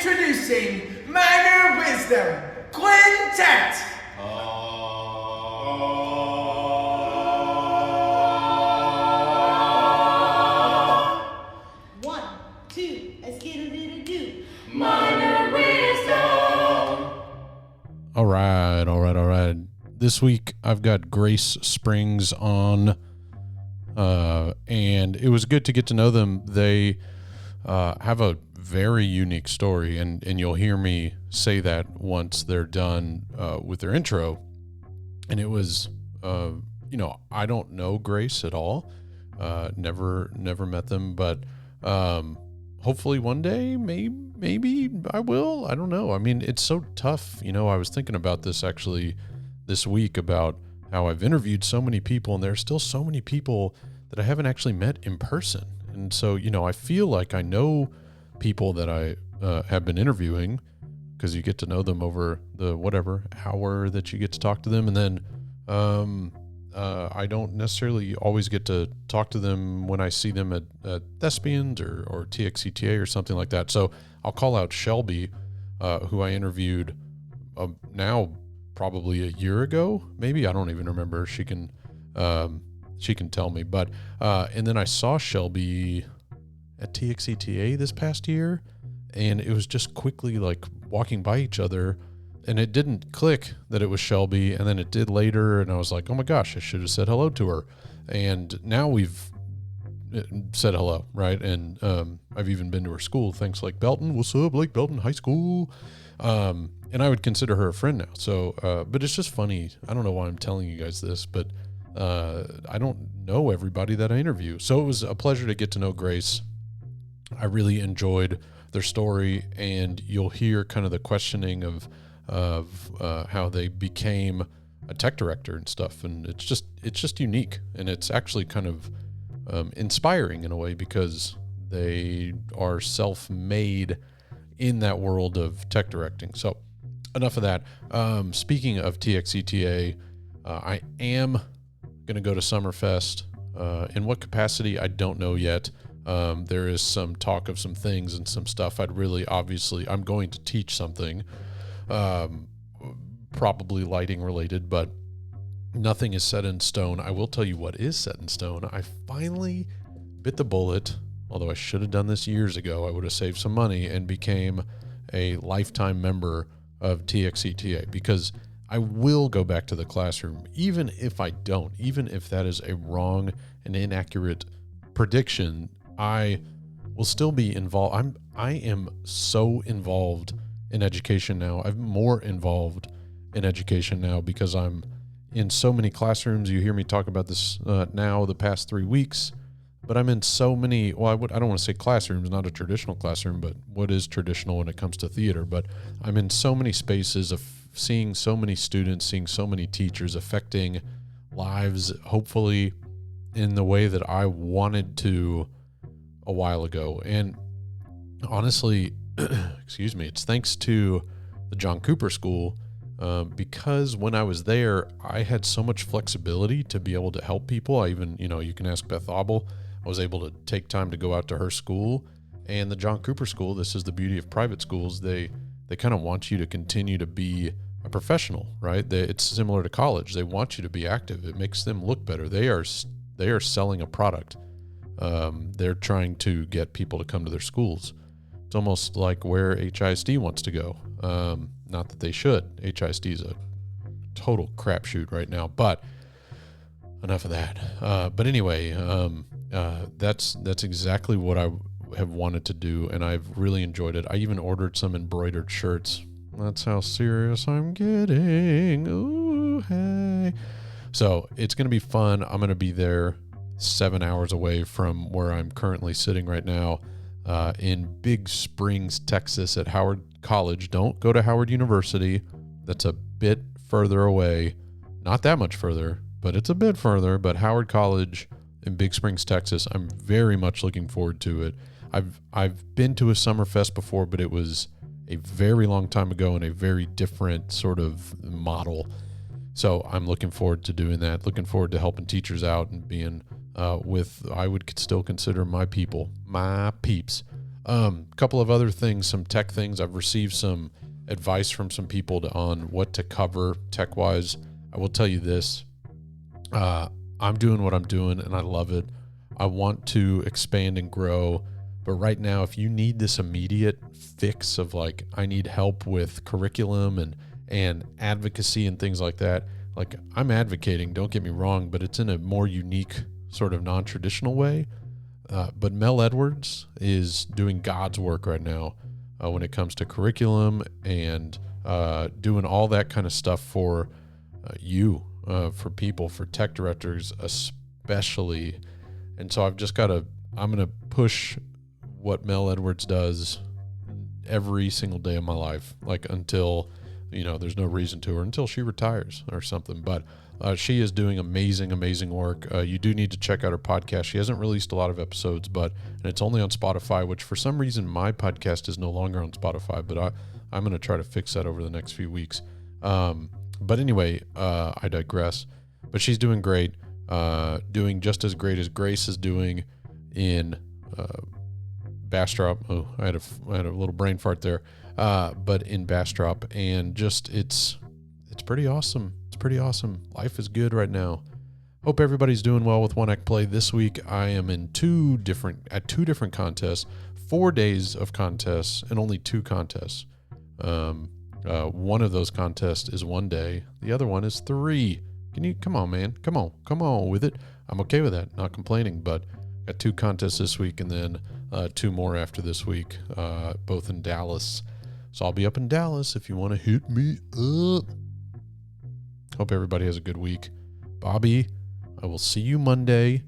Introducing Minor Wisdom Quintet. One, two, let's get a little do. Minor Wisdom. All right. This week I've got Grace Springs on, and it was good to get to know them. They have a very unique story, and you'll hear me say that once they're done with their intro. And it was, I don't know Grace at all. Never met them, but hopefully one day, maybe I will. I don't know. I mean, it's so tough. I was thinking about this actually this week about how I've interviewed so many people, and there's still so many people that I haven't actually met in person. And so, I feel like I know people that I have been interviewing, because you get to know them over the whatever hour that you get to talk to them. And then I don't necessarily always get to talk to them when I see them at Thespians or TXCTA or something like that. So I'll call out Shelby, who I interviewed now probably a year ago, maybe. I don't even remember. She can tell me. But and then I saw Shelby at TXCTA this past year, and it was just quickly like walking by each other, and it didn't click that it was Shelby, and then it did later, and I was like, oh my gosh, I should have said hello to her. And now we've said hello, right? And I've even been to her school. Thanks, Lake Belton. What's up, Lake Belton High School? And I would consider her a friend now. So, but it's just funny. I don't know why I'm telling you guys this, but I don't know everybody that I interview. So it was a pleasure to get to know Grace. I really enjoyed their story, and you'll hear kind of the questioning of how they became a tech director and stuff. And it's just unique, and it's actually kind of inspiring in a way, because they are self-made in that world of tech directing. So enough of that. Speaking of TXCTA, I am going to go to Summerfest. In what capacity, I don't know yet. There is some talk of some things and some stuff. I'm going to teach something, probably lighting related, but nothing is set in stone. I will tell you what is set in stone. I finally bit the bullet, although I should have done this years ago. I would have saved some money and became a lifetime member of TXCTA, because I will go back to the classroom, even if that is a wrong and inaccurate prediction. I will still be involved. I am so involved in education now. I'm more involved in education now because I'm in so many classrooms. You hear me talk about this now the past 3 weeks, but I'm in so many, I don't want to say classrooms, not a traditional classroom, but what is traditional when it comes to theater. But I'm in so many spaces of seeing so many students, seeing so many teachers, affecting lives, hopefully in the way that I wanted to a while ago. And honestly, it's thanks to the John Cooper School, because when I was there, I had so much flexibility to be able to help people. I even, you can ask Beth Abel. I was able to take time to go out to her school. And the John Cooper School, this is the beauty of private schools, they kind of want you to continue to be a professional, right? It's similar to college. They want you to be active. It makes them look better. They are selling a product. They're trying to get people to come to their schools. It's almost like where HISD wants to go. Not that they should. HISD is a total crapshoot right now, but enough of that. But anyway, that's exactly what I have wanted to do, and I've really enjoyed it. I even ordered some embroidered shirts. That's how serious I'm getting. Ooh, hey. So it's going to be fun. I'm going to be there 7 hours away from where I'm currently sitting right now, in Big Springs, Texas at Howard College. Don't go to Howard University. That's a bit further away. Not that much further, but it's a bit further. But Howard College in Big Springs, Texas, I'm very much looking forward to it. I've been to a Summerfest before, but it was a very long time ago in a very different sort of model. So I'm looking forward to doing that. Looking forward to helping teachers out and being with, I would still consider my people, my peeps. Couple of other things, some tech things. I've received some advice from some people on what to cover tech wise. I will tell you this. I'm doing what I'm doing and I love it. I want to expand and grow. But right now, if you need this immediate fix of like, I need help with curriculum and advocacy and things like that, like I'm advocating, don't get me wrong, but it's in a more unique sort of non-traditional way. But Mel Edwards is doing God's work right now when it comes to curriculum and doing all that kind of stuff for for people, for tech directors especially. And so I'm going to push what Mel Edwards does every single day of my life, like until, there's no reason to, or until she retires or something. But she is doing amazing work. You do need to check out her podcast. She hasn't released a lot of episodes, and it's only on Spotify, which for some reason my podcast is no longer on Spotify, but I'm going to try to fix that over the next few weeks. But anyway, I digress. But she's doing great, doing just as great as Grace is doing in Bastrop. Oh, I had a little brain fart there. But in Bastrop, and just it's pretty awesome. It's pretty awesome. Life is good right now. Hope everybody's doing well with One Act Play. This week I am in two different contests, 4 days of contests, and only 2 contests. One of those contests is 1 day. The other one is 3. Come on, man. Come on with it. I'm okay with that. Not complaining, but got 2 contests this week and then 2 more after this week, both in Dallas. So I'll be up in Dallas if you want to hit me up. Hope everybody has a good week. Bobby, I will see you Monday,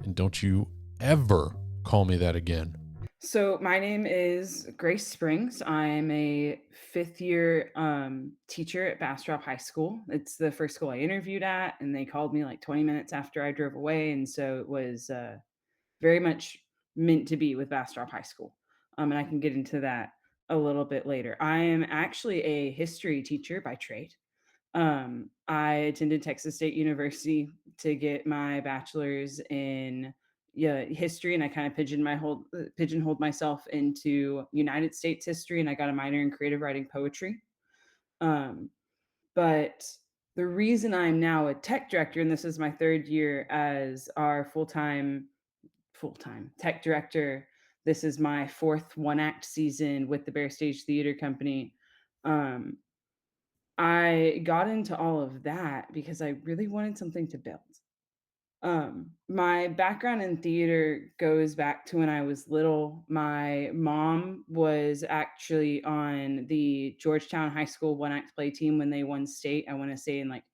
and don't you ever call me that again. So my name is Grace Springs. I'm a 5th-year teacher at Bastrop High School. It's the first school I interviewed at, and they called me like 20 minutes after I drove away, and so it was very much meant to be with Bastrop High School. And I can get into that a little bit later. I am actually a history teacher by trade. I attended Texas State University to get my bachelor's in history, and I kind of pigeonholed myself into United States history, and I got a minor in creative writing poetry. But the reason I'm now a tech director, and this is my 3rd year as our full-time tech director, this is my 4th one-act season with the Bear Stage Theater Company. I got into all of that because I really wanted something to build. My background in theater goes back to when I was little. My mom was actually on the Georgetown High School one act play team when they won state. I want to say in like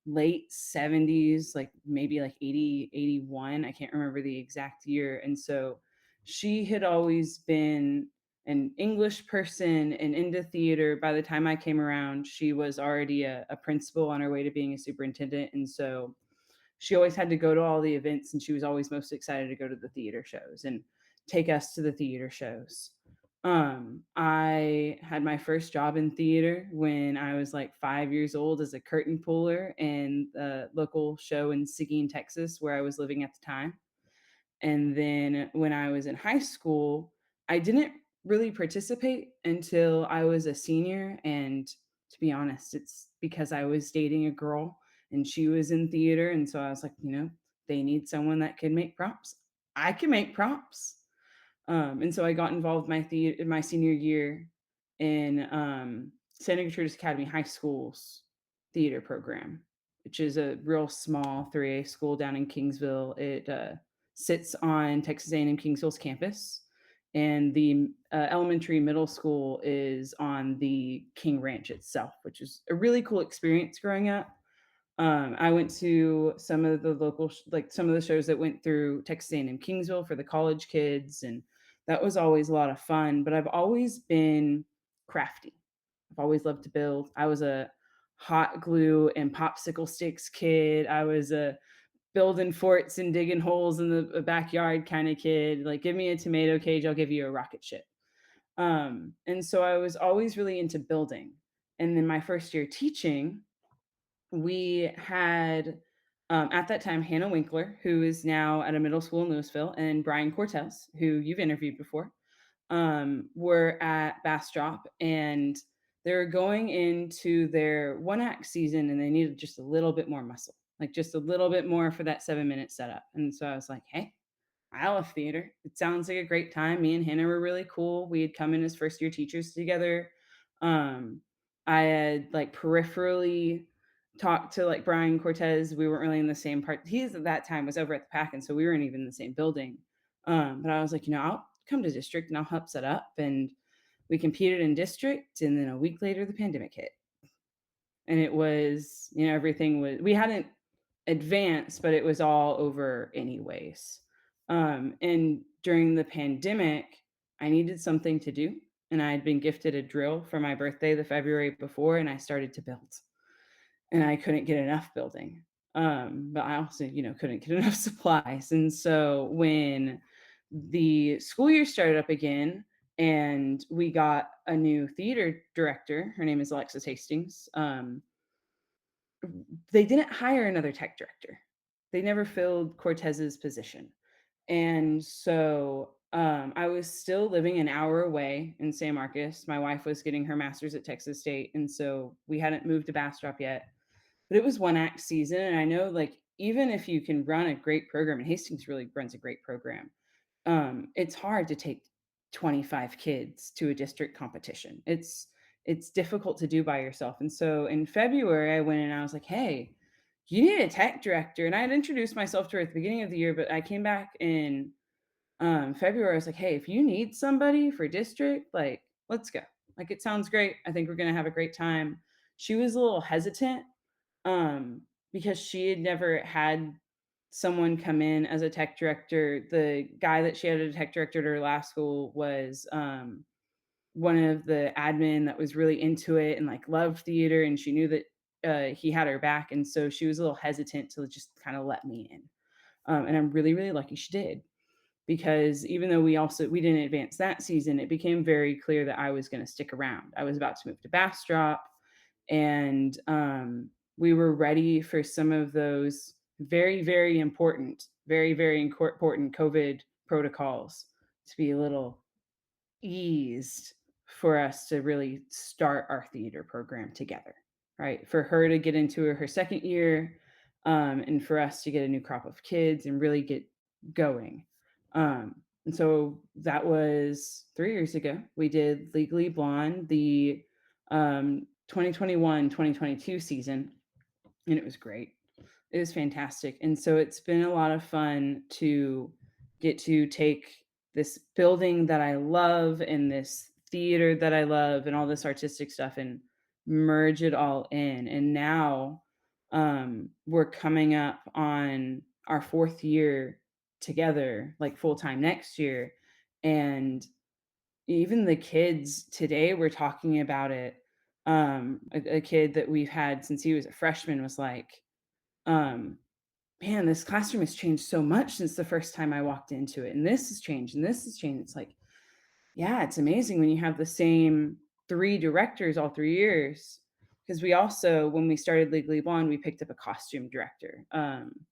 late 70s, like maybe like 80, 81. I can't remember the exact year. And so she had always been an English person and into theater. By the time I came around, she was already a principal on her way to being a superintendent. And so she always had to go to all the events, and she was always most excited to go to the theater shows and take us to the theater shows. I had my first job in theater when I was like 5 years old as a curtain puller in the local show in Seguin, Texas, where I was living at the time. And then when I was in high school, I didn't really participate until I was a senior. And to be honest, it's because I was dating a girl and she was in theater. And so I was like, they need someone that can make props. I can make props. And so I got involved my senior year in Santa Gertrudis Academy High School's theater program, which is a real small 3A school down in Kingsville. It sits on Texas A&M Kingsville's campus, and the elementary middle school is on the King Ranch itself, which is a really cool experience growing up. I went to some of the local, some of the shows that went through Texas A&M Kingsville for the college kids, and that was always a lot of fun. But I've always been crafty. I've always loved to build. I was a hot glue and popsicle sticks kid. I was a building forts and digging holes in the backyard kind of kid. Like, give me a tomato cage, I'll give you a rocket ship. And so I was always really into building. And then my first year teaching, we had at that time Hannah Winkler, who is now at a middle school in Louisville, and Brian Cortez, who you've interviewed before. were at Bastrop, and they were going into their one act season, and they needed just a little bit more muscle, like just a little bit more for that 7 minute setup. And so I was like, hey, I love theater. It sounds like a great time. Me and Hannah were really cool. We had come in as first year teachers together. Um, I had like peripherally talked to like Brian Cortez. We weren't really in the same part. He's at that time was over at the pack, and so we weren't even in the same building. But I was like, I'll come to district and I'll help set up. And we competed in district, and then a week later the pandemic hit. And it was, everything was we hadn't advanced, but it was all over anyways. And during the pandemic, I needed something to do. And I had been gifted a drill for my birthday the February before, and I started to build. And I couldn't get enough building. But I also, couldn't get enough supplies. And so when the school year started up again, and we got a new theater director, her name is Alexis Hastings. They didn't hire another tech director. They never filled Cortez's position. And so I was still living an hour away in San Marcos. My wife was getting her master's at Texas State. And so we hadn't moved to Bastrop yet. But it was one act season. And I know, like, even if you can run a great program, and Hastings really runs a great program, it's hard to take 25 kids to a district competition. It's difficult to do by yourself. And so in February, I went and I was like, hey, you need a tech director. And I had introduced myself to her at the beginning of the year, but I came back in February. I was like, hey, if you need somebody for district, like, let's go. Like, it sounds great. I think we're going to have a great time. She was a little hesitant because she had never had someone come in as a tech director. The guy that she had a tech director at her last school was one of the admin that was really into it and like loved theater, and she knew that he had her back, and so she was a little hesitant to just kind of let me in. And I'm really, really lucky she did, because even though we didn't advance that season, it became very clear that I was going to stick around. I was about to move to Bastrop, and we were ready for some of those very, very important, very, very important COVID protocols to be a little eased for us to really start our theater program together, right? For her to get into her second year, and for us to get a new crop of kids and really get going. And so that was 3 years ago. We did Legally Blonde, the 2021-2022 season, and it was great. It was fantastic. And so it's been a lot of fun to get to take this building that I love and this theater that I love and all this artistic stuff and merge it all in. And now we're coming up on our 4th year together, like full time next year. And even the kids today were talking about it. A kid that we've had since he was a freshman was like, um, man, this classroom has changed so much since the first time I walked into it. And this has changed and this has changed. It's like, yeah, it's amazing when you have the same 3 directors all 3 years. Because we also, when we started Legally Blonde, we picked up a costume director.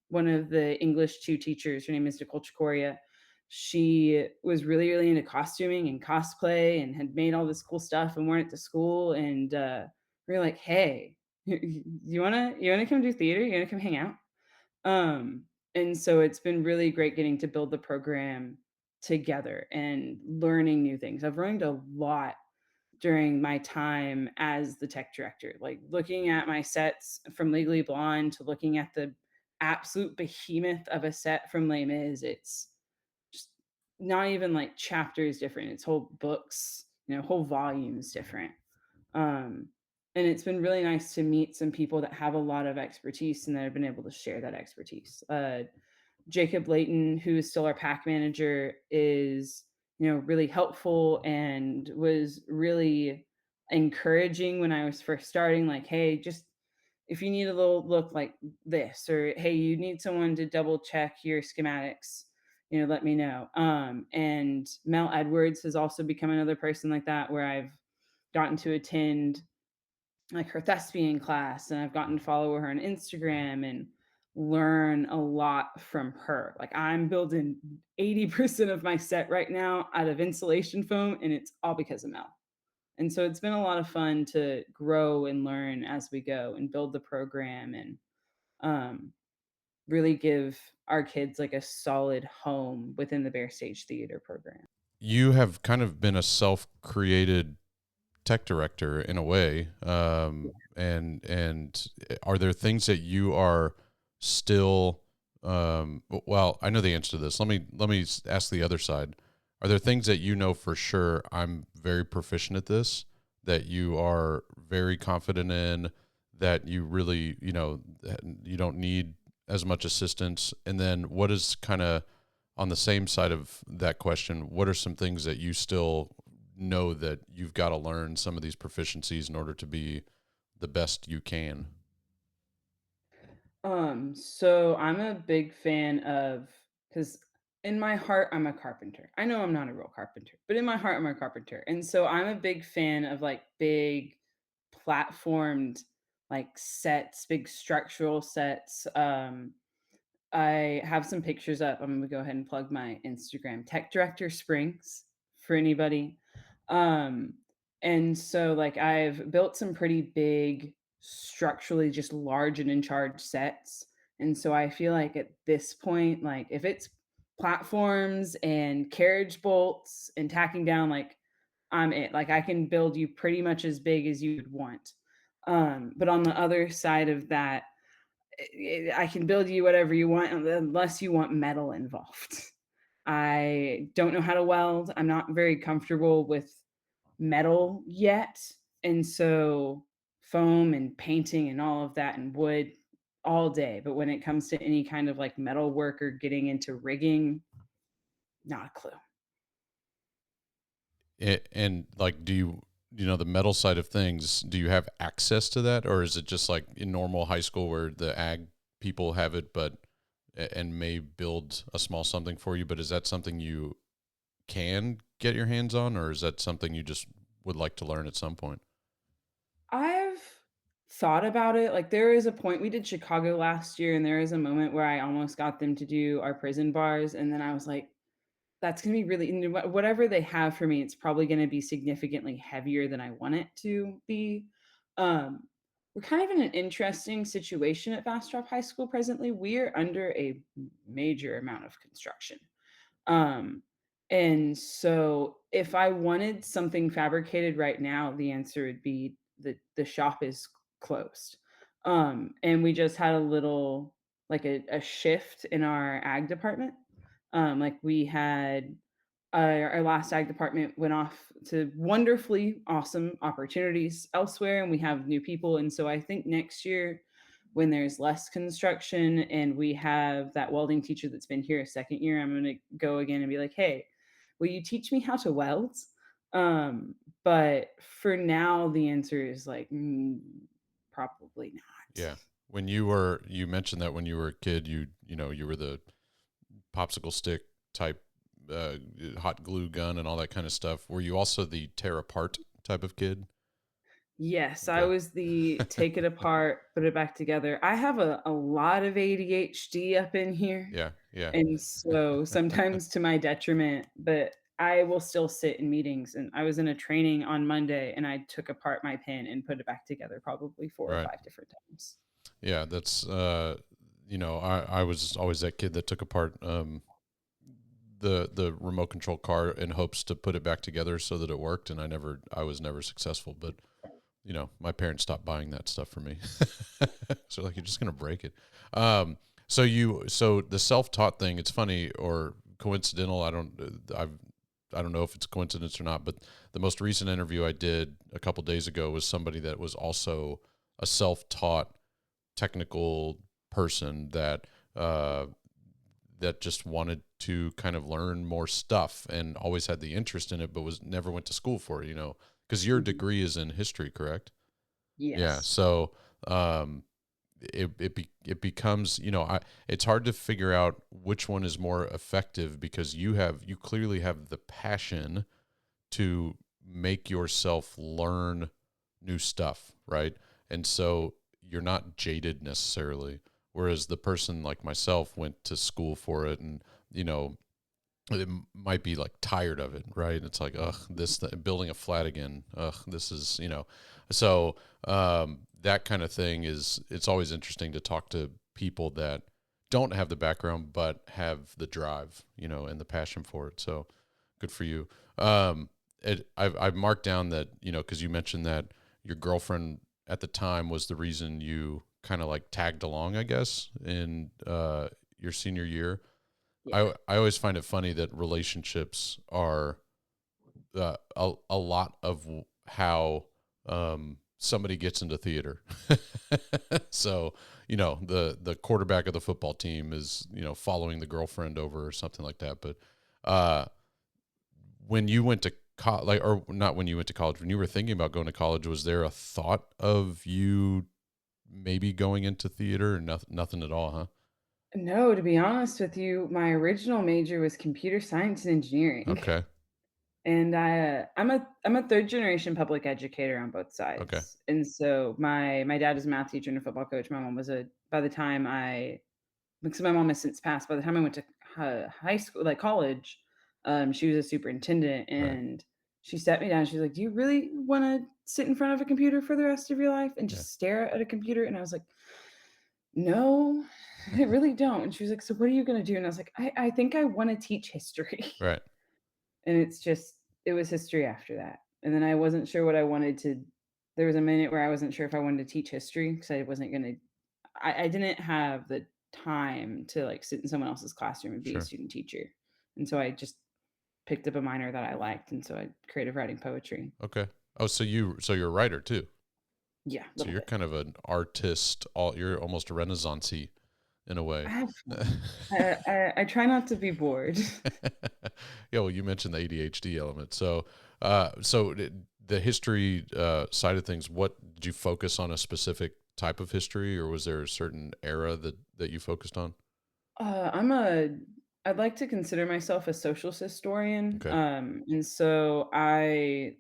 One of the English 2 teachers, her name is Nicole Chicoria. She was really, really into costuming and cosplay and had made all this cool stuff and worn it to school. And we were like, hey, you wanna come do theater? You wanna come hang out? And so it's been really great getting to build the program together and learning new things. I've learned a lot during my time as the tech director, like looking at my sets from Legally Blonde to looking at the absolute behemoth of a set from Les Mis. It's just not even like chapters different. It's whole books, whole volumes different. Um, and it's been really nice to meet some people that have a lot of expertise and that have been able to share that expertise. Jacob Layton, who is still our pack manager, is really helpful and was really encouraging when I was first starting. Like, hey, just if you need a little look like this, or hey, you need someone to double check your schematics, let me know. And Mel Edwards has also become another person like that, where I've gotten to attend like her thespian class, and I've gotten to follow her on Instagram, and learn a lot from her. Like I'm building 80% of my set right now out of insulation foam, and it's all because of Mel. And so it's been a lot of fun to grow and learn as we go and build the program and um, really give our kids like a solid home within the Bear Stage Theater program. You have kind of been a self-created tech director in a way, and are there things that you are still? Well, I know the answer to this. Let me ask the other side. Are there things that you know for sure I'm very proficient at this, that you are very confident in, that you really, you don't need as much assistance? And then what is kind of on the same side of that question, what are some things that you still know that you've got to learn some of these proficiencies in order to be the best you can? So I'm a big fan of, because in my heart I'm a carpenter. I know I'm not a real carpenter, but in my heart I'm a carpenter. And so I'm a big fan of like big platformed like sets, big structural sets. I have some pictures up. I'm gonna go ahead and plug my Instagram, Tech Director Springs, for anybody. Um, and so like I've built some pretty big, structurally just large and in charge sets. And so I feel like at this point, like if it's platforms and carriage bolts and tacking down, like I'm it. Like I can build you pretty much as big as you would want. But on the other side of that, I can build you whatever you want unless you want metal involved. I don't know how to weld. I'm not very comfortable with metal yet. And so foam and painting and all of that and wood all day. But when it comes to any kind of like metal work or getting into rigging, not a clue. And like, do you know the metal side of things, do you have access to that, or is it just like in normal high school where the ag people have it, but and may build a small something for you, but is that something you can get your hands on, or is that something you just would like to learn at some point? I've thought about it. Like there is a point we did Chicago last year, and there is a moment where I almost got them to do our prison bars, and then I was like, "That's gonna be really whatever they have for me. It's probably going to be significantly heavier than I want it to be." Um, we're kind of in an interesting situation at Bastrop High School presently. We're under a major amount of construction. Um, and so if I wanted something fabricated right now, the answer would be the shop is closed. And we just had a little like a shift in our ag department. Like we had our last ag department went off to wonderfully awesome opportunities elsewhere, and we have new people. And so I think next year, when there's less construction and we have that welding teacher that's been here a second year, I'm going to go again and be like, "Hey, will you teach me how to weld?" Um, but for now, the answer is like, probably not. Yeah. You mentioned that when you were a kid, you were the popsicle stick type, hot glue gun and all that kind of stuff. Were you also the tear apart type of kid? Yes, I Okay. was the take it apart, put it back together. I have a lot of ADHD up in here. Yeah. Yeah. And so sometimes to my detriment, but I will still sit in meetings. And I was in a training on Monday and I took apart my pen and put it back together probably four or Right. five different times. Yeah. That's, I was always that kid that took apart, the remote control car in hopes to put it back together so that it worked. And I was never successful, but my parents stopped buying that stuff for me. So like, you're just going to break it. So the self-taught thing, it's funny or coincidental. I don't know if it's a coincidence or not, but the most recent interview I did a couple days ago was somebody that was also a self-taught technical person that just wanted to kind of learn more stuff and always had the interest in it, but never went to school for it, because your Mhm. degree is in history, correct? Yeah. Yes. So, it becomes, it's hard to figure out which one is more effective because you clearly have the passion to make yourself learn new stuff, right? And so you're not jaded necessarily. Whereas the person like myself went to school for it, and it might be like tired of it, right? It's like, ugh, building a flat again. Ugh, this is, so that kind of thing it's always interesting to talk to people that don't have the background, but have the drive, and the passion for it. So good for you. I've marked down that, cause you mentioned that your girlfriend at the time was the reason you kind of like tagged along, I guess, in your senior year. Yeah. I always find it funny that relationships are a lot of how somebody gets into theater. So, the quarterback of the football team is, following the girlfriend over or something like that. But when you went to college, or not when you went to college, when you were thinking about going to college, was there a thought of you maybe going into theater, or nothing at all, huh? No, to be honest with you, my original major was computer science and engineering. Okay. And I'm a third generation public educator on both Okay. sides. And so my dad is a math teacher and a football coach. My mom was a by the time I because my mom has since passed. By the time I went to high school, like college, she was a superintendent, Right. and she sat me down. She's like, "Do you really want to sit in front of a computer for the rest of your life and Yeah. just stare at a computer?" And I was like, "No, I really don't." And she was like, "So what are you going to do?" And I was like, "I think I want to teach history." Right. And it was history after that. And then I wasn't sure what I wanted to there was a minute where I wasn't sure if I wanted to teach history because I wasn't gonna I didn't have the time to, like, sit in someone else's classroom and be a Sure. student teacher. And so I just picked up a minor that I liked, and so I creative writing poetry. Okay. Oh, so you're a writer too. Yeah, a So little you're bit. kind of an artist. You're almost a renaissancey in a I way. have fun. I try not to be bored. Yeah. Well, you mentioned the ADHD element. The history side of things. What did you focus on, a specific type of history, or was there a certain era that you focused on? Uh, I'm a I'd like to consider myself a socialist historian. Okay. And so I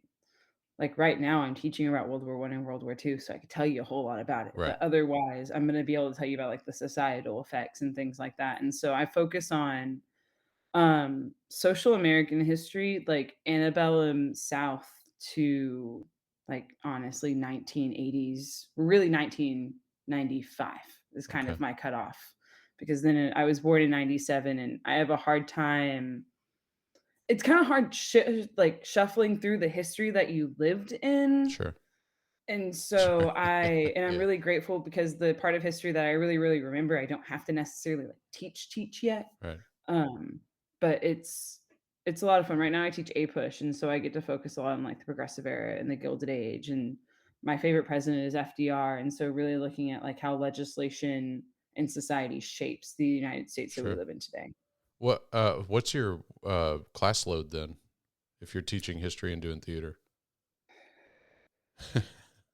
like right now I'm teaching about World War I and World War II, so I could tell you a whole lot about it. Right. But otherwise, I'm going to be able to tell you about like the societal effects and things like that. And so I focus on social American history, like antebellum South to like honestly 1980s, really 1995 is kind Okay. of my cutoff because then I was born in 97 and I have a hard time. It's kind of hard like shuffling through the history that you lived in. Sure. And Sure. so I'm Yeah. really grateful because the part of history that I really, really remember, I don't have to necessarily like teach yet. Right. Um, but it's a lot of fun. Right now I teach APUSH, and so I get to focus a lot on like the progressive era and the Gilded Age. And my favorite president is FDR. And so really looking at like how legislation and society shapes the United States that we Sure. live in today. What's your class load then, if you're teaching history and doing theater?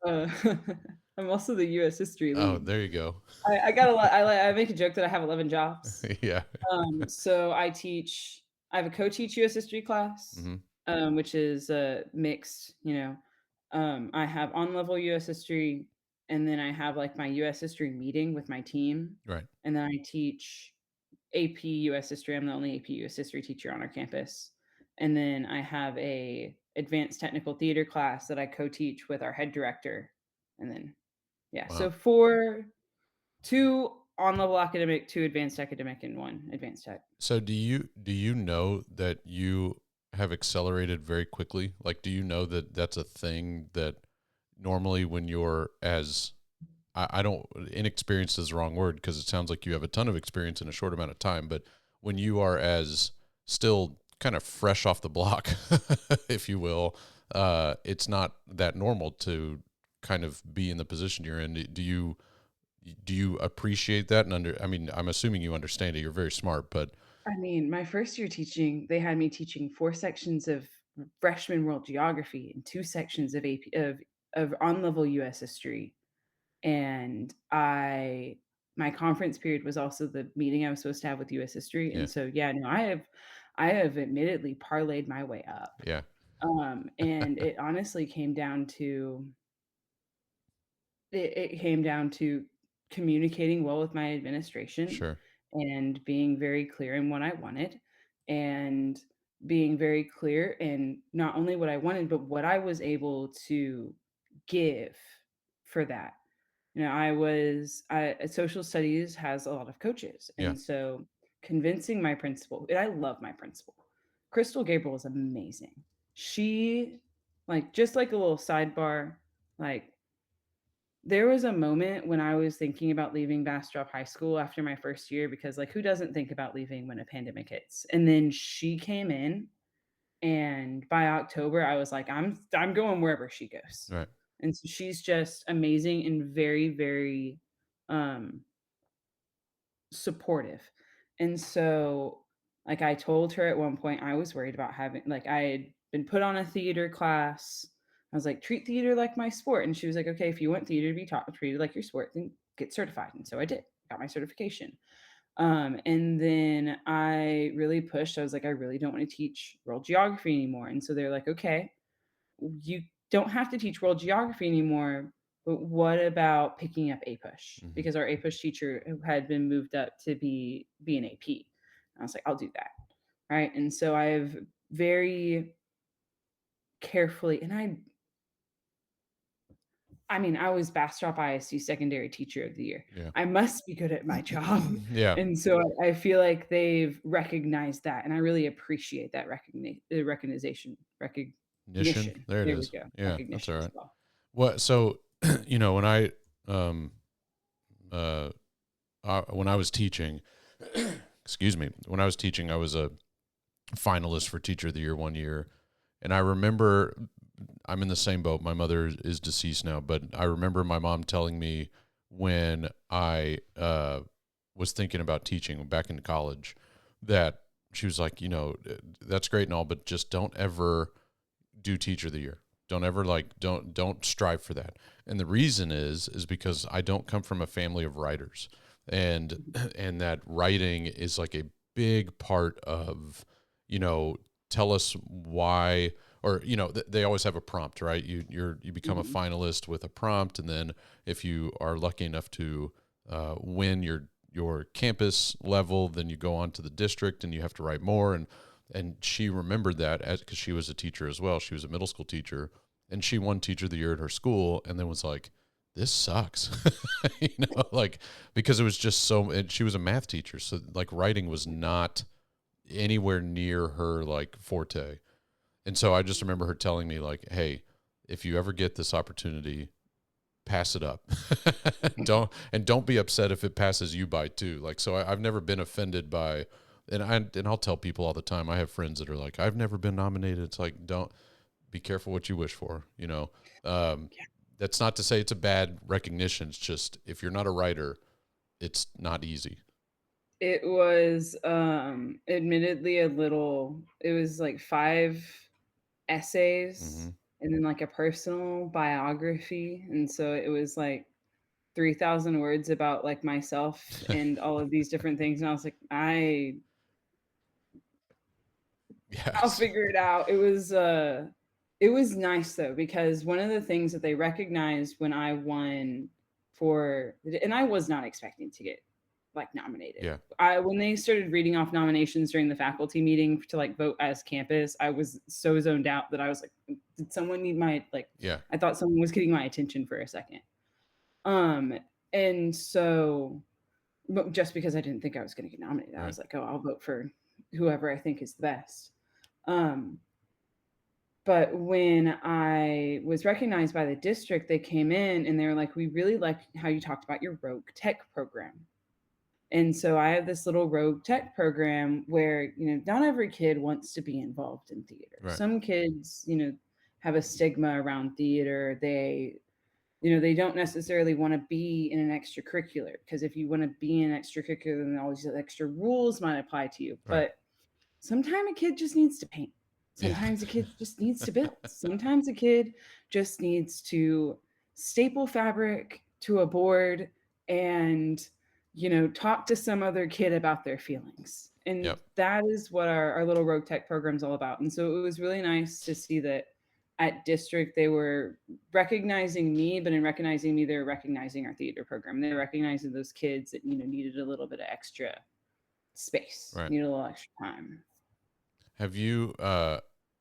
Uh, I'm also the US history Oh, lead. there you go. I got a lot. I make a joke that I have 11 jobs. Yeah. So I have a co-teach US history class, Hmm. which is mixed, I have on-level US history, and then I have like my US history meeting with my team, Right. and then I teach AP US history. I'm the only AP US history teacher on our campus. And then I have a advanced technical theater class that I co-teach with our head director. And then yeah, so Wow. two on-level academic, two advanced academic, and one advanced tech. So do you know that you have accelerated very quickly? Like, do you know that that's a thing that normally when you're as I don't inexperienced is the wrong word because it sounds like you have a ton of experience in a short amount of time, but when you are as still kind of fresh off the block, if you will, it's not that normal to kind of be in the position you're in. Do you appreciate that and I mean, I'm assuming you understand it. You're very smart, but I mean, my first year teaching, they had me teaching 4 sections of freshman world geography and 2 sections of AP of on-level US history. And my conference period was also the meeting I was supposed to have with US history. yeah, And so yeah, no, I have admittedly parlayed my way up. yeah, And it honestly came down to it came down to communicating well with my administration Sure. and being very clear in what I wanted and being very clear in not only what I wanted, but what I was able to give for that. Social studies has a lot of coaches. Yeah. And so convincing my principal, and I love my principal. Crystal Gabriel is amazing. She, like, just like a little sidebar, like, there was a moment when I was thinking about leaving Bastrop High School after my first year because, like, who doesn't think about leaving when a pandemic hits? And then she came in, and by October, I was like, I'm going wherever she goes. Right. And so she's just amazing and very, very um supportive. And so, like, I told her at one point I was worried about having, like, I had been put on a theater class. I was like, treat theater like my sport. And she was like, okay, if you want theater to be treated like your sport, then get certified. And so I did, got my certification. And then I really pushed. I was like, I really don't want to teach world geography anymore. And so they're like, okay, you don't have to teach world geography anymore, but what about picking up APUSH? Mhm. Because our APUSH teacher had been moved up to be an AP. I was like, I'll do that. Right. And so I've very carefully, and I mean, I was Bastrop ISD secondary teacher of the year. Yeah. I must be good at my job. Yeah. And so I feel like they've recognized that. And I really appreciate that recognition. Nition. There it There we is. go. Yeah. That's Recognition all as right. well. What? So, when I was teaching, excuse me, when I was teaching, I was a finalist for Teacher of the Year one year. And I remember, I'm in the same boat. My mother is deceased now, but I remember my mom telling me when I was thinking about teaching back in college that she was like, that's great and all, but just don't ever do Teacher of the Year. Don't ever don't strive for that. And the reason is because I don't come from a family of writers, and that writing is like a big part of, tell us why, or they always have a prompt, right? You become a finalist with a prompt, and then if you are lucky enough to win your campus level, then you go on to the district and you have to write more. And she remembered that because she was a teacher as well. She was a middle school teacher, and she won Teacher of the Year at her school, and then was like, this sucks, because it was just so, and she was a math teacher. So like writing was not anywhere near her like forte. And so I just remember her telling me like, hey, if you ever get this opportunity, pass it up. don't be upset if it passes you by too. Like, so I've never been offended by, and I'll tell people all the time, I have friends that are like, I've never been nominated. It's like, don't be careful what you wish for, That's not to say it's a bad recognition. It's just, if you're not a writer, it's not easy. It was admittedly it was like 5 essays and then like a personal biography. And so it was like 3,000 words about like myself and all of these different things. And I was like, I'll figure it out. It was nice though, because one of the things that they recognized when I won and I was not expecting to get like nominated. Yeah. When they started reading off nominations during the faculty meeting to like vote as campus, I was so zoned out that I was like, did someone need my, like, Yeah. I thought someone was getting my attention for a second. And so just because I didn't think I was going to get nominated, I was like, oh, I'll vote for whoever I think is the best. But when I was recognized by the district, they came in and they were like, we really like how you talked about your Rogue Tech program. And so I have this little Rogue Tech program where, not every kid wants to be involved in theater. Right. Some kids, have a stigma around theater. They don't necessarily want to be in an extracurricular, because if you want to be in an extracurricular, then all these extra rules might apply to you. Right. But sometimes a kid just needs to paint. Sometimes a kid just needs to build. Sometimes a kid just needs to staple fabric to a board and, talk to some other kid about their feelings. And that is what our little Rogue Tech program is all about. And so it was really nice to see that at district, they were recognizing me, but in recognizing me, they were recognizing our theater program. They were recognizing those kids that, needed a little bit of extra space, Right. needed a little extra time. Have you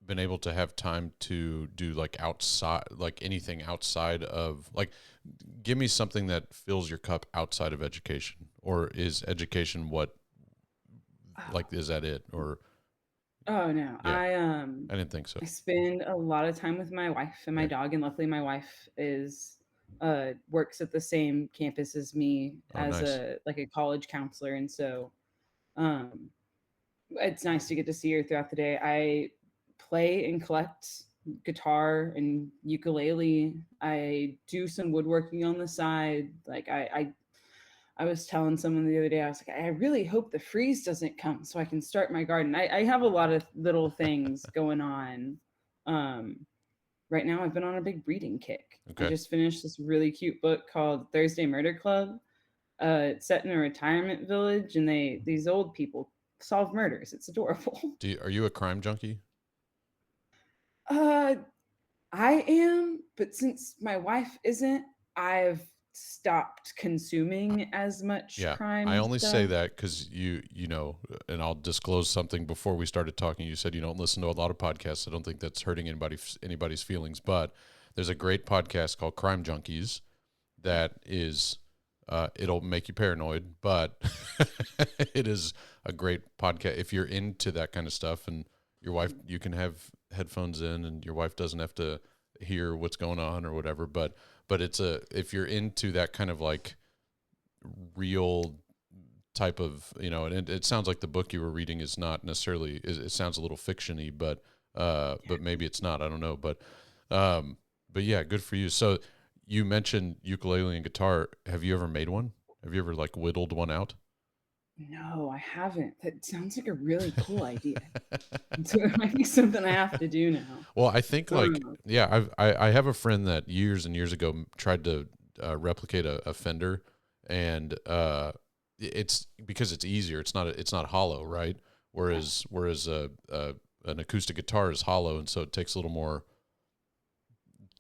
been able to have time to do like outside, like anything outside of like, give me something that fills your cup outside of education, or is education what, like, is that it? Or Oh no, yeah, I didn't think so. I spend a lot of time with my wife and my Yeah. dog, and luckily my wife is works at the same campus as me Oh, as nice. a college counselor, and so um it's nice to get to see her throughout the day. I play and collect guitar and ukulele. I do some woodworking on the side. Like I was telling someone the other day, I was like, I really hope the freeze doesn't come so I can start my garden. I have a lot of little things going on. Um, right now, I've been on a big reading kick. I Okay. just finished this really cute book called Thursday Murder Club. It's set in a retirement village, and these old people solve murders. It's adorable. Are you a crime junkie? Uh, I am, but since my wife isn't, I've stopped consuming as much Yeah, I crime only say stuff. that because you know, and I'll disclose something before we started talking. You said you don't listen to a lot of podcasts. I don't think that's hurting anybody's feelings, but there's a great podcast called Crime Junkies that is, it'll make you paranoid, but it is a great podcast if you're into that kind of stuff. And your wife, you can have headphones in, and your wife doesn't have to hear what's going on or whatever. But it's if you're into that kind of like real type of, and it sounds like the book you were reading is not necessarily, it sounds a little fictiony, but maybe it's not, I don't know. But yeah, good for you. So you mentioned ukulele and guitar. Have you ever made one? Have you ever like whittled one out? No, I haven't. That sounds like a really cool idea. So it might be something I have to do now. Well, I think like, Um, yeah, I have a friend that years and years ago tried to replicate a Fender, and it's because it's easier. It's not hollow, right? Whereas an acoustic guitar is hollow, and so it takes a little more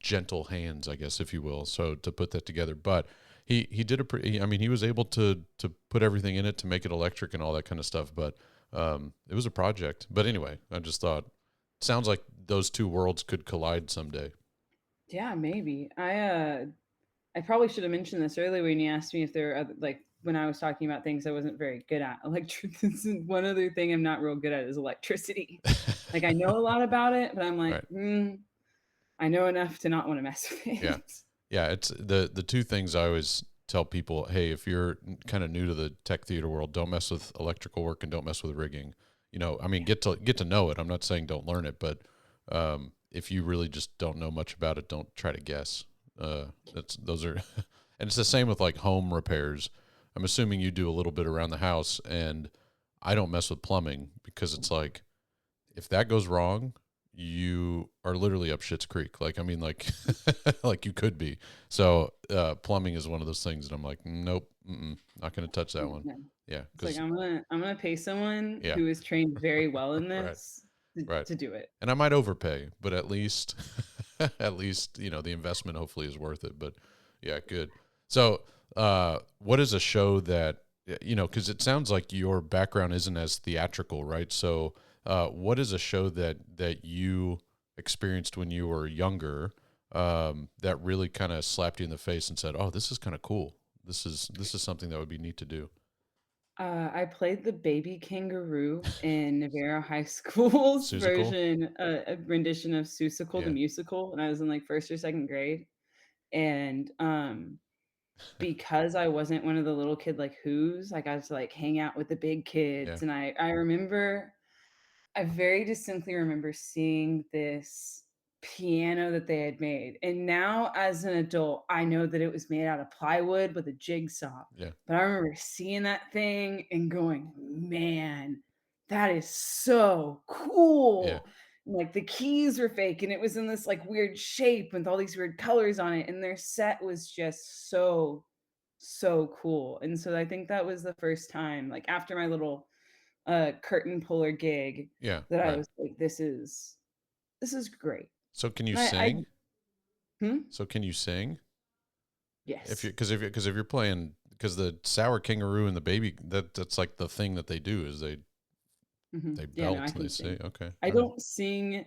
gentle hands, I guess, if you will. So to put that together, but he did a pretty. I mean, he was able to put everything in it to make it electric and all that kind of stuff. But it was a project. But anyway, I just thought, sounds like those two worlds could collide someday. yeah, maybe. I probably should have mentioned this earlier when you asked me if there are other, like when I was talking about things I wasn't very good at. Electricity. One other thing I'm not real good at is electricity. Like I know a lot about it, but I'm like, Right. I know enough to not want to mess with it. Yeah. Yeah, it's the two things I always tell people, hey, if you're kind of new to the tech theater world, don't mess with electrical work and don't mess with rigging. I mean, get to know it. I'm not saying don't learn it, but if you really just don't know much about it, don't try to guess. Those are and it's the same with like home repairs. I'm assuming you do a little bit around the house, and I don't mess with plumbing because it's like if that goes wrong, you are literally up shit's creek. Like, I mean, like, like you could be. So, plumbing is one of those things that I'm like, nope, not going to touch that one. No. Yeah. It's like Cause I'm gonna pay someone yeah, who is trained very well in right, this right. to do it. And I might overpay, but at least, at least, the investment hopefully is worth it. But yeah, good. So, what is a show that, cause it sounds like your background isn't as theatrical, right? So, what is a show that you experienced when you were younger that really kind of slapped you in the face and said, "Oh, this is kind of cool. This is something that would be neat to do." I played the baby kangaroo in Navarro High School's Susical, a rendition of Seussical the yeah, musical when I was in like first or second grade, and because I wasn't one of the little kid like who's, I got to like hang out with the big yeah, kids, and I very distinctly remember seeing this piano that they had made. And now as an adult, I know that it was made out of plywood with a jigsaw. yeah, But I remember seeing that thing and going, man, that is so yeah, cool. And, like the keys were fake and it was in this like weird shape with all these weird colors on it. And their set was just so, so cool. And so I think that was the first time, like after my little curtain puller gig yeah. that I Right. was like, this is great. So can you I sing? hmm? So can you sing? If you Yes. because if you're playing because the sour kangaroo and the baby that's like the thing that they do is they Yeah, no, I belt and they can say sing. okay, I all right, don't sing.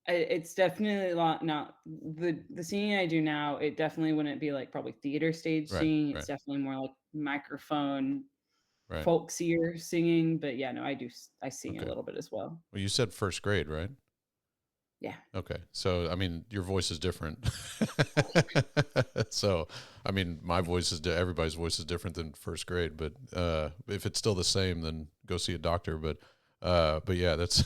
It's definitely a lot. Not the singing I do now. It definitely wouldn't be like probably theater stage right, singing. It's right, definitely more like microphone, right. folksier singing. But yeah, no, I sing a Okay. little bit as well. Well, you said first grade, right? Yeah. Okay. So, I mean, your voice is different. So, I mean, my voice is everybody's voice is different than first grade, but if it's still the same, then go see a doctor. But yeah, that's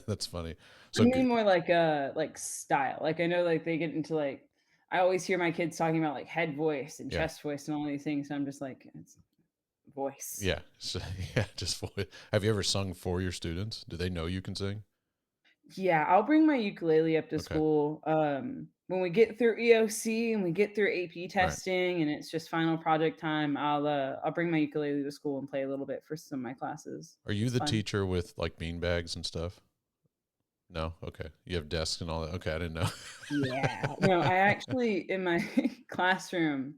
that's funny. I So, mean more like style. Like I know like they get into like I always hear my kids talking about like head voice and yeah, chest voice and all these things. And I'm just like it's voice. yeah, so, yeah. Just have you ever sung for your students? Do they know you can sing? Yeah, I'll bring my ukulele up to Okay. school, when we get through EOC and we get through AP Right. testing and it's just final project time, I'll bring my ukulele to school and play a little bit for some of my classes. Are you It's the fun. teacher with like bean bags and stuff? No. Okay. You have desks and all that. Okay, I didn't know. Yeah. No, I actually in my classroom,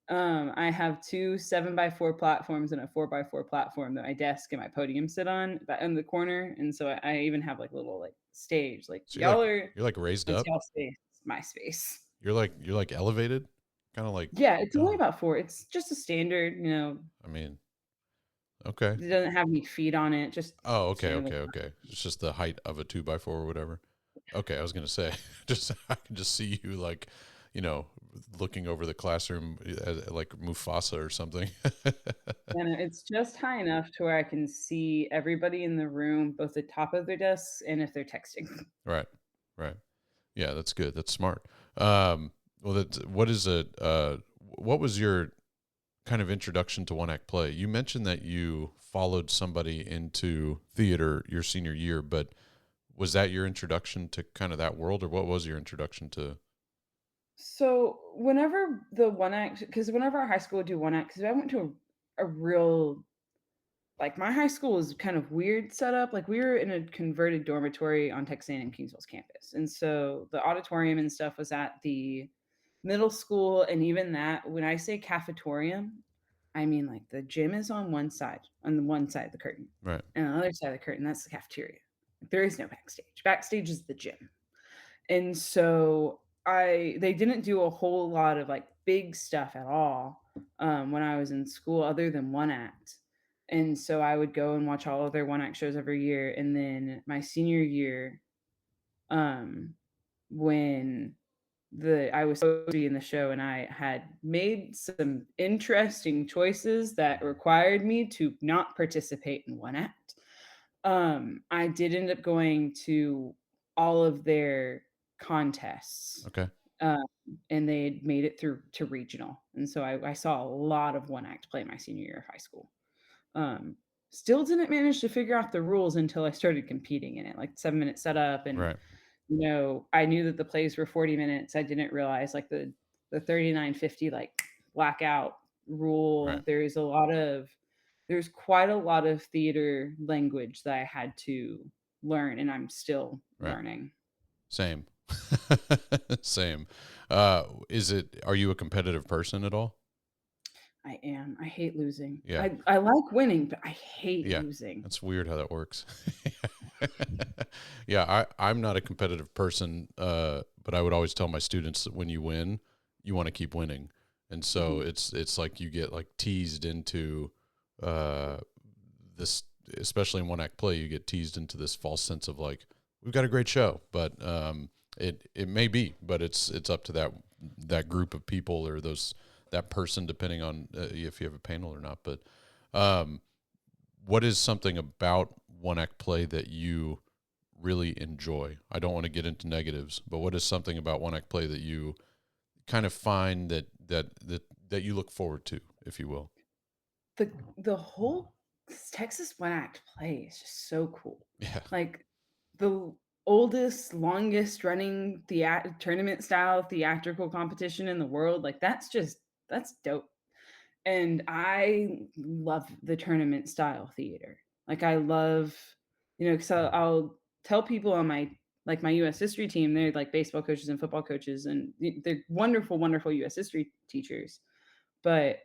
I have 2 7x4 platforms and a 4x4 platform that my desk and my podium sit on, but in the corner, and so I even have, like, a little, like, stage, like, So y'all are you're like raised that's up. y'all space, it's my space. You're like elevated, kind of like. Yeah, it's only Oh, about 4 it's just a standard, I mean, okay. it doesn't have any feet on it, just Oh, okay, standard. okay, okay. It's just the height of a 2x4 or whatever. Okay, I was gonna say, just I can just see you like, you know, looking over the classroom like Mufasa or something. And it's just high enough to where I can see everybody in the room, both the top of their desks and if they're texting. Right, right. Yeah, that's good. That's smart. Well, what is it? What was your kind of introduction to one act play? You mentioned that you followed somebody into theater your senior year, but was that your introduction to kind of that world, or what was your introduction to? So whenever the one act, because whenever our high school would do one act, because I went to a real like my high school was kind of weird setup. Like we were in a converted dormitory on Texas A&M Kingsville's campus, and so the auditorium and stuff was at the middle school. And even that, when I say cafetorium, I mean like the gym is on the one side of the curtain, Right, and on the other side of the curtain, that's the cafeteria. There is no backstage. Backstage is the gym. And so they didn't do a whole lot of like big stuff at all when I was in school other than one act. And so I would go and watch all of their one act shows every year. And then my senior year, um, when I was supposed to be in the show and I had made some interesting choices that required me to not participate in one act. I did end up going to all of their contests, okay, um, and they had made it through to regional, and so I saw a lot of one act play my senior year of high school. Um, Still didn't manage to figure out the rules until I started competing in it, like 7-minute setup, and right, I knew that the plays were 40 minutes. I didn't realize like the 39:50 like blackout rule. right, There's quite a lot of theater language that I had to learn and I'm still right. learning. Same, same. Are you a competitive person at all? I am. I hate losing. Yeah, I like winning, but I hate yeah. losing. That's weird how that works. Yeah, I'm not a competitive person, but I would always tell my students that when you win, you want to keep winning, and so Mhm. it's like you get like teased into uh, this, especially in one act play, you get teased into this false sense of like we've got a great show, but it may be, but it's up to that group of people or that person depending on if you have a panel or not. But um, what is something about one act play that you really enjoy? I don't want to get into negatives, but what is something about one act play that you kind of find that you look forward to, if you will? The whole Texas One Act play is just so cool. Yeah, Like the oldest, longest running tournament style theatrical competition in the world. Like that's dope. And I love the tournament style theater. Like I love, because I'll tell people on my like my US history team, they're like baseball coaches and football coaches, and they're wonderful, wonderful US history teachers. But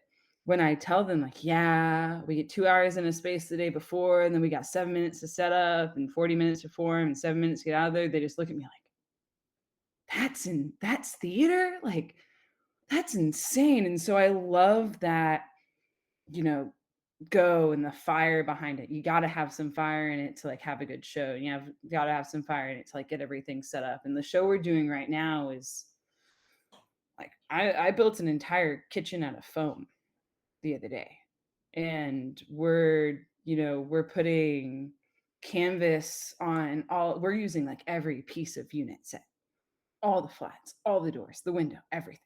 when I tell them, like, yeah, we get 2 hours in a space the day before, and then we got 7 minutes to set up and 40 minutes to form and 7 minutes to get out of there, they just look at me like, that's theater? Like, that's insane. And so I love that, you know, go and the fire behind it. You got to have some fire in it to like have a good show. And got to have some fire in it to like get everything set up. And the show we're doing right now is like I built an entire kitchen out of foam the other day. And we're putting canvas on all, we're using like every piece of unit set, all the flats, all the doors, the window, everything.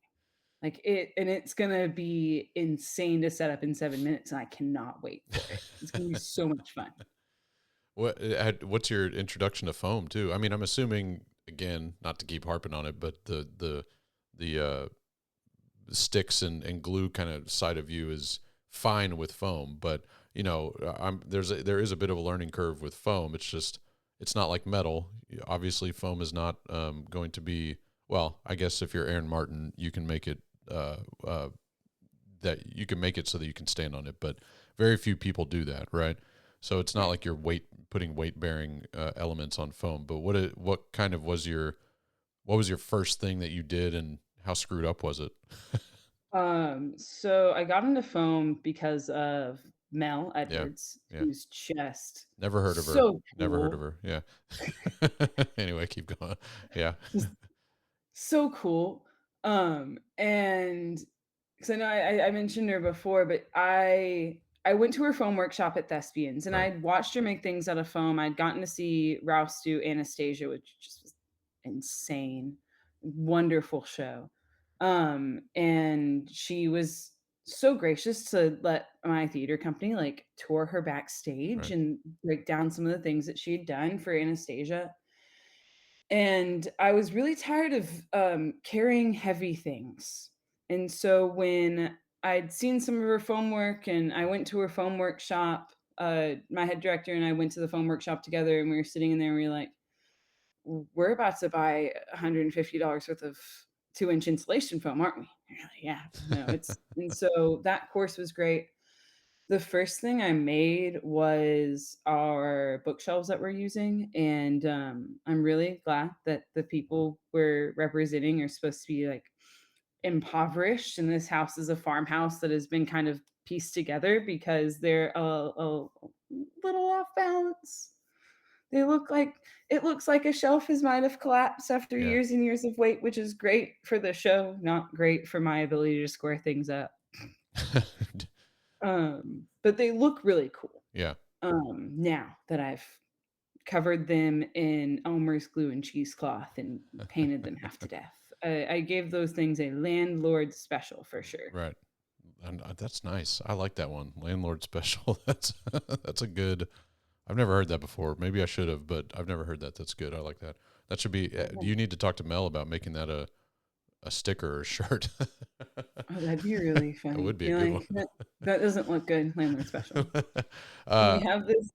Like and it's gonna be insane to set up in 7 minutes, and I cannot wait for it. It's gonna be so much fun. What's your introduction to foam too? I mean, I'm assuming, again, not to keep harping on it, but the sticks and glue kind of side of you is fine with foam, but there is a bit of a learning curve with foam. It's not like metal. Obviously, foam is not going to be, well, I guess if you're Aaron Martin, you can make it that you can make it so that you can stand on it, but very few people do that, right? So it's not like you're putting weight bearing elements on foam. But what was your first thing that you did, and how screwed up was it? So I got into foam because of Mel Edwards, yeah. who's just Never heard of her. so Never heard cool. of her. Yeah. Anyway, keep going. Yeah. So cool. And because I know I mentioned her before, but I went to her foam workshop at Thespians, and Right. I'd watched her make things out of foam. I'd gotten to see Rouse do Anastasia, which just was insane, wonderful show. And she was so gracious to let my theater company like tour her backstage Right. and break down some of the things that she had done for Anastasia. And I was really tired of carrying heavy things. And so when I'd seen some of her foam work and I went to her foam workshop, my head director and I went to the foam workshop together, and we were sitting in there and we were like, we're about to buy $150 worth of 2-inch insulation foam, aren't we? And you're like, yeah, no, it's, and so that course was great. The first thing I made was our bookshelves that we're using, and I'm really glad that the people we're representing are supposed to be like impoverished, and this house is a farmhouse that has been kind of pieced together because they're a little off balance. It looks like a shelf might have collapsed after Yeah. years and years of weight, which is great for the show, not great for my ability to square things up. But they look really cool. Yeah. Now that I've covered them in Elmer's glue and cheesecloth and painted them half to death. I gave those things a landlord special for sure. Right. And that's nice. I like that one. Landlord special. That's a good. I've never heard that before. Maybe I should have, but I've never heard that. That's good. I like that. That should be. Do you need to talk to Mel about making that a sticker or a shirt? Oh, that'd be really fun. That would be You're a good like, one. that doesn't look good, landlord special. uh, We have this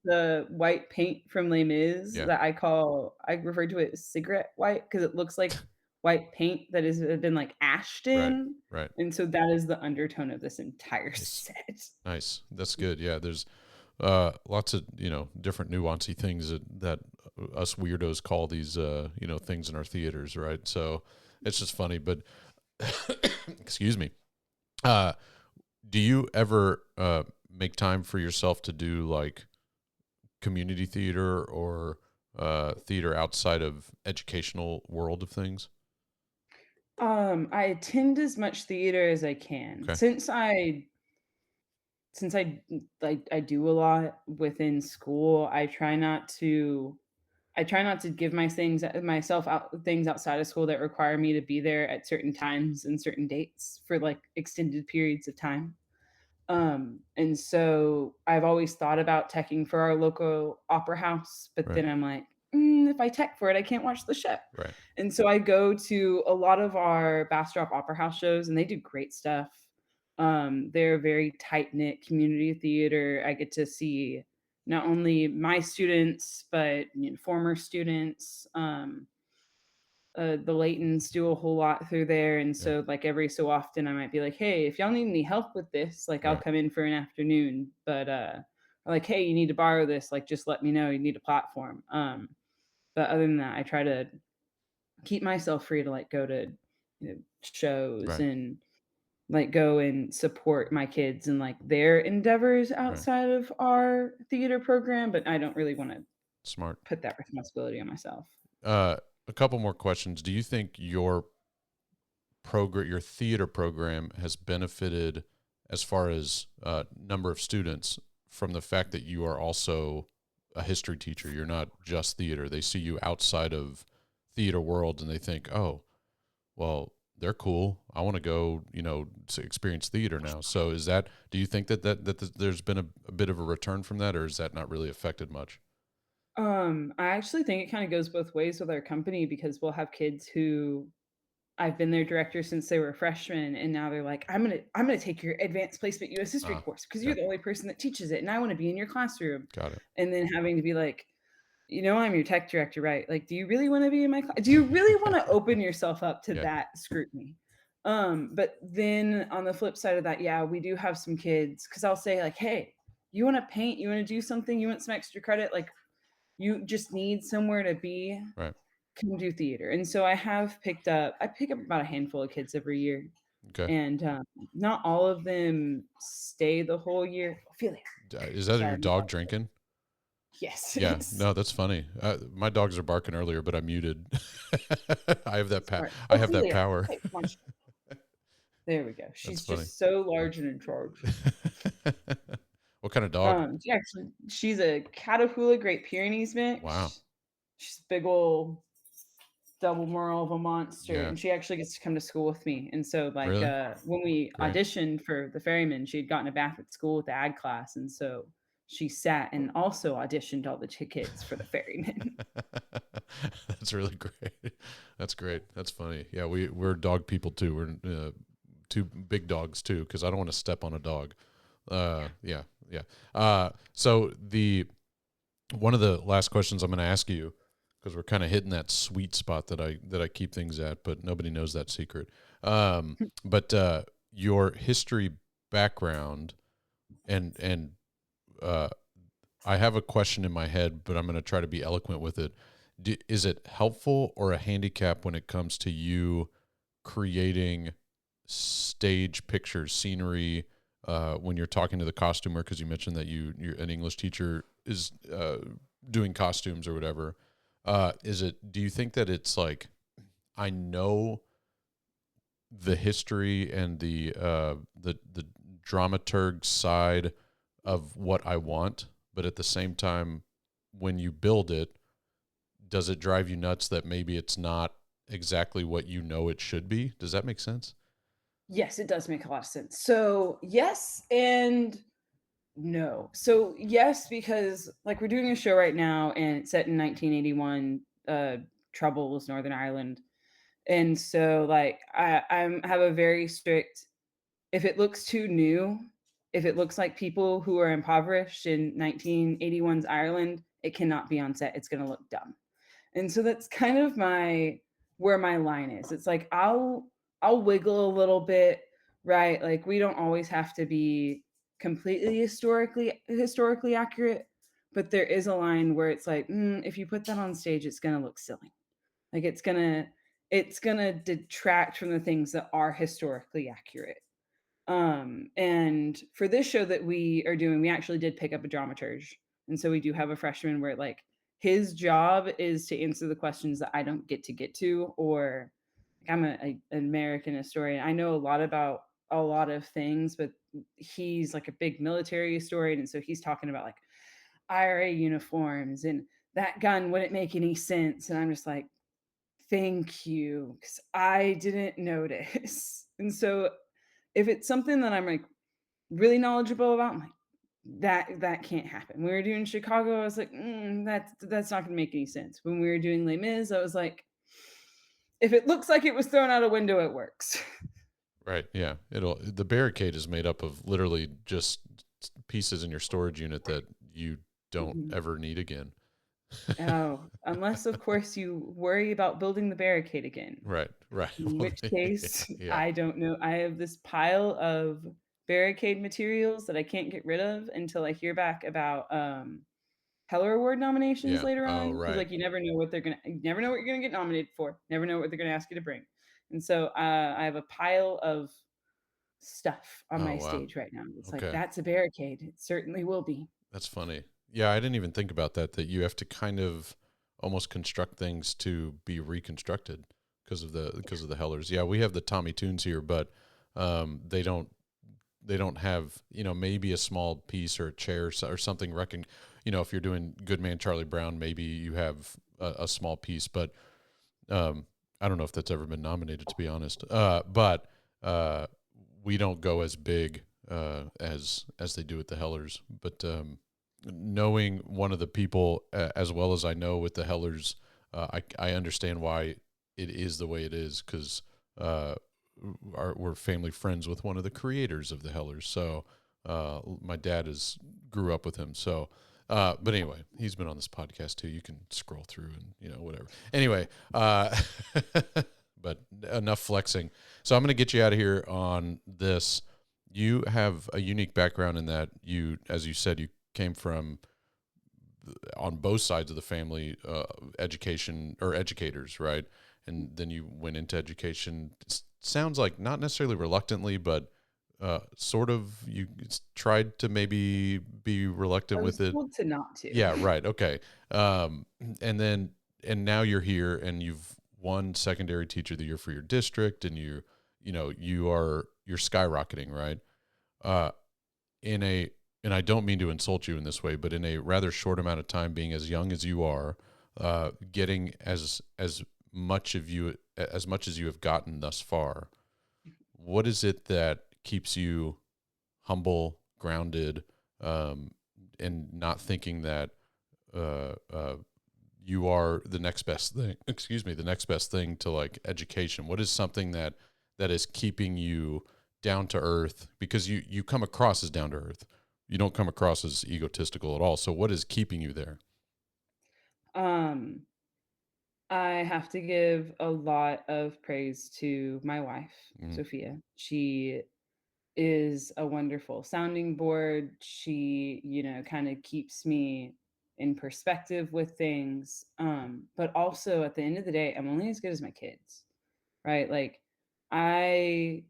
white paint from Les Mis Yeah. that I refer to it as cigarette white because it looks like white paint that has been like ashed in. right. And so that is the undertone of this entire Nice. set. Nice. That's good. Yeah. There's lots of different nuancy things that us weirdos call these things in our theaters, right? So it's just funny. But excuse me. Do you ever make time for yourself to do like community theater or theater outside of educational world of things? I attend as much theater as I can. Okay. Since I do a lot within school, I try not to give myself out things outside of school that require me to be there at certain times and certain dates for like extended periods of time. And so I've always thought about teching for our local opera house, but Right. then I'm like, if I tech for it, I can't watch the show. Right. And so I go to a lot of our Bastrop Opera House shows, and they do great stuff. They're a very tight knit community theater. I get to see not only my students, but former students. The Laytons do a whole lot through there. And Yeah. so, like, every so often, I might be like, hey, if y'all need any help with this, like, I'll Right. come in for an afternoon. But, or like, hey, you need to borrow this, like, just let me know. You need a platform. But other than that, I try to keep myself free to like go to shows Right. and like go and support my kids and like their endeavors Right. outside of our theater program, but I don't really want to Smart. put that responsibility on myself. A couple more questions. Do you think your your theater program has benefited as far as number of students from the fact that you are also a history teacher? You're not just theater. They see you outside of theater world and they think, oh, well, they're cool. I want to go, to experience theater now. So do you think that there's been a bit of a return from that, or is that not really affected much? I actually think it kind of goes both ways with our company because we'll have kids who I've been their director since they were freshmen, and now they're like, I'm gonna take your advanced placement US history course because Yeah, you're the only person that teaches it, and I want to be in your classroom. got it. And then having to be like, I'm your tech director, right? Like, do you really want to be in my class? Do you really want to open yourself up to Yeah, that scrutiny? But then on the flip side of that, yeah, we do have some kids because I'll say like, hey, you want to paint, you want to do something, you want some extra credit, like you just need somewhere to be, right. come do theater. And so I pick up about a handful of kids every year. Okay. And not all of them stay the whole year. Ophelia. Is that Sorry, your my dog dog. drinking? Yes. Yeah, no, that's funny. My dogs are barking earlier, but I muted. I have that Sorry. I have that Ophelia. power. Okay, come on. There we go. That's She's funny. just so large and in charge. What kind of dog? She's a Catahoula Great Pyrenees mix. Wow. She's a big old double moral of a monster, Yeah. and she actually gets to come to school with me. And so, like, Really? when we Great. auditioned for the Ferryman, she had gotten a bath at school with the ad class, and so she sat and also auditioned all the kids for the Ferryman. That's really great. That's great. That's funny. Yeah, we're dog people too. We're two big dogs too, because I don't want to step on a dog. Yeah. So one of the last questions I'm going to ask you, because we're kind of hitting that sweet spot that I keep things at, but nobody knows that secret. But your history background and I have a question in my head, but I'm going to try to be eloquent with it. Is it helpful or a handicap when it comes to you creating stage pictures, scenery, when you're talking to the costumer? Because you mentioned that you're an English teacher is doing costumes or whatever. Do you think that it's like, I know the history and the dramaturg side of what I want, but at the same time, when you build it, does it drive you nuts that maybe it's not exactly what you know it should be? Does that make sense? Yes, it does make a lot of sense. So, yes and no. So, yes, because like we're doing a show right now and it's set in 1981, Troubles, Northern Ireland. And so like I have a very strict, if it looks too new, if it looks like people who are impoverished in 1981's Ireland, it cannot be on set. It's going to look dumb. And so that's kind of where my line is. It's like I'll wiggle a little bit, right? Like we don't always have to be completely historically accurate, but there is a line where it's like, if you put that on stage, it's gonna look silly. Like it's gonna detract from the things that are historically accurate. And for this show that we are doing, we actually did pick up a dramaturge. And so we do have a freshman where like his job is to answer the questions that I don't get to, or like, I'm an American historian. I know a lot about a lot of things, but he's like a big military historian. And so he's talking about like IRA uniforms and that gun wouldn't make any sense. And I'm just like, thank you, because I didn't notice. And so if it's something that I'm like really knowledgeable about, I'm like, that can't happen. When we were doing Chicago, I was like, that's not gonna make any sense. When we were doing Les Mis, I was like, if it looks like it was thrown out a window, it works. Right. Yeah. The barricade is made up of literally just pieces in your storage unit that you don't Mhm. ever need again. Oh, unless of course you worry about building the barricade again. Right, right. In Well, which case, yeah, I don't know. I have this pile of barricade materials that I can't get rid of until I hear back about Heller Award nominations yeah. later Oh, on. Because right. like you never know what you're gonna get nominated for. Never know what they're gonna ask you to bring. And so I have a pile of stuff on Oh, my wow. stage right now. It's like Okay. that's a barricade. It certainly will be. That's funny. Yeah, I didn't even think about that, that you have to kind of almost construct things to be reconstructed because of the Hellers. Yeah, we have the Tommy Tunes here, but they don't have, maybe a small piece or a chair or something if you're doing Good Man Charlie Brown, maybe you have a small piece, but um I don't know if that's ever been nominated, to be honest. But we don't go as big as they do with the Hellers. But knowing one of the people as well as I know with the Hellers, I understand why it is the way it is, because we're family friends with one of the creators of the Hellers. So my dad grew up with him. So but anyway, he's been on this podcast too. You can scroll through and whatever. Anyway, but enough flexing. So I'm going to get you out of here on this. You have a unique background in that as you said, you came from on both sides of the family, education or educators, right? And then you went into education. Sounds like not necessarily reluctantly, but sort of you tried to maybe be reluctant I was with it. told to not to. Yeah, right. Okay. And now you're here and you've won secondary teacher of the year for your district, and you're skyrocketing, right? Uh, in a and I don't mean to insult you in this way, but in a rather short amount of time, being as young as you are, getting as much of you as much as you have gotten thus far, what is it that keeps you humble, grounded, and not thinking that uh, uh, you are the next best thing? Excuse me, the next best thing to like education. What is something that is keeping you down to earth? Because you come across as down to earth. You don't come across as egotistical at all. So what is keeping you there? Um, I have to give a lot of praise to my wife, Mm, Sophia. She is a wonderful sounding board. She, kind of keeps me in perspective with things. But also at the end of the day, I'm only as good as my kids, right? Like I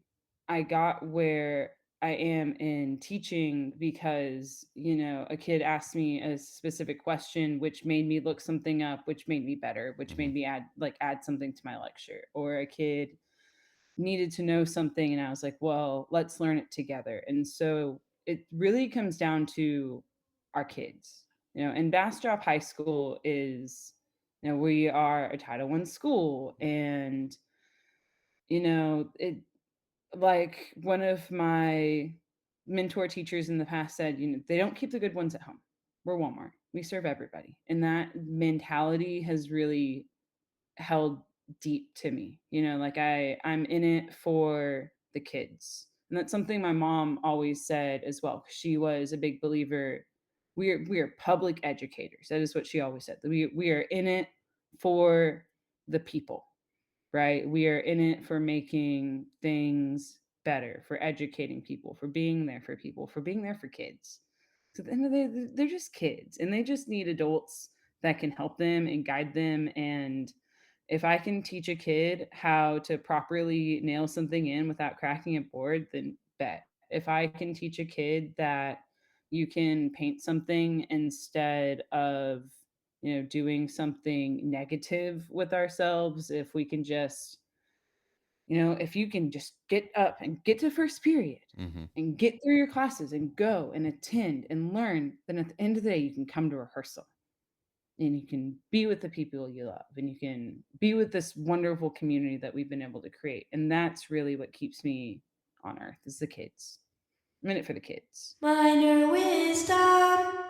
I got where I am in teaching because, a kid asked me a specific question which made me look something up, which made me better, which mhm, made me add something to my lecture. Or a kid needed to know something and I was like, "Well, let's learn it together." And so it really comes down to our kids. And Bastrop High School is, we are a Title I school, and it, like one of my mentor teachers in the past said, they don't keep the good ones at home. We're Walmart. We serve everybody. And that mentality has really held deep to me. Like I'm in it for the kids. And that's something my mom always said as well, 'cause she was a big believer. We are public educators. That is what she always said. We are in it for the people, right? We are in it for making things better, for educating people, for being there for people, for being there for kids. So at the end of the day, they're just kids and they just need adults that can help them and guide them. And if I can teach a kid how to properly nail something in without cracking a board, then bet. If I can teach a kid that you can paint something instead of, doing something negative with ourselves, if we can just, if you can just get up and get to first period mhm. and get through your classes and go and attend and learn, then at the end of the day, you can come to rehearsal and you can be with the people you love and you can be with this wonderful community that we've been able to create. And that's really what keeps me on earth is the kids. I'm in it for the kids. Minor wisdom.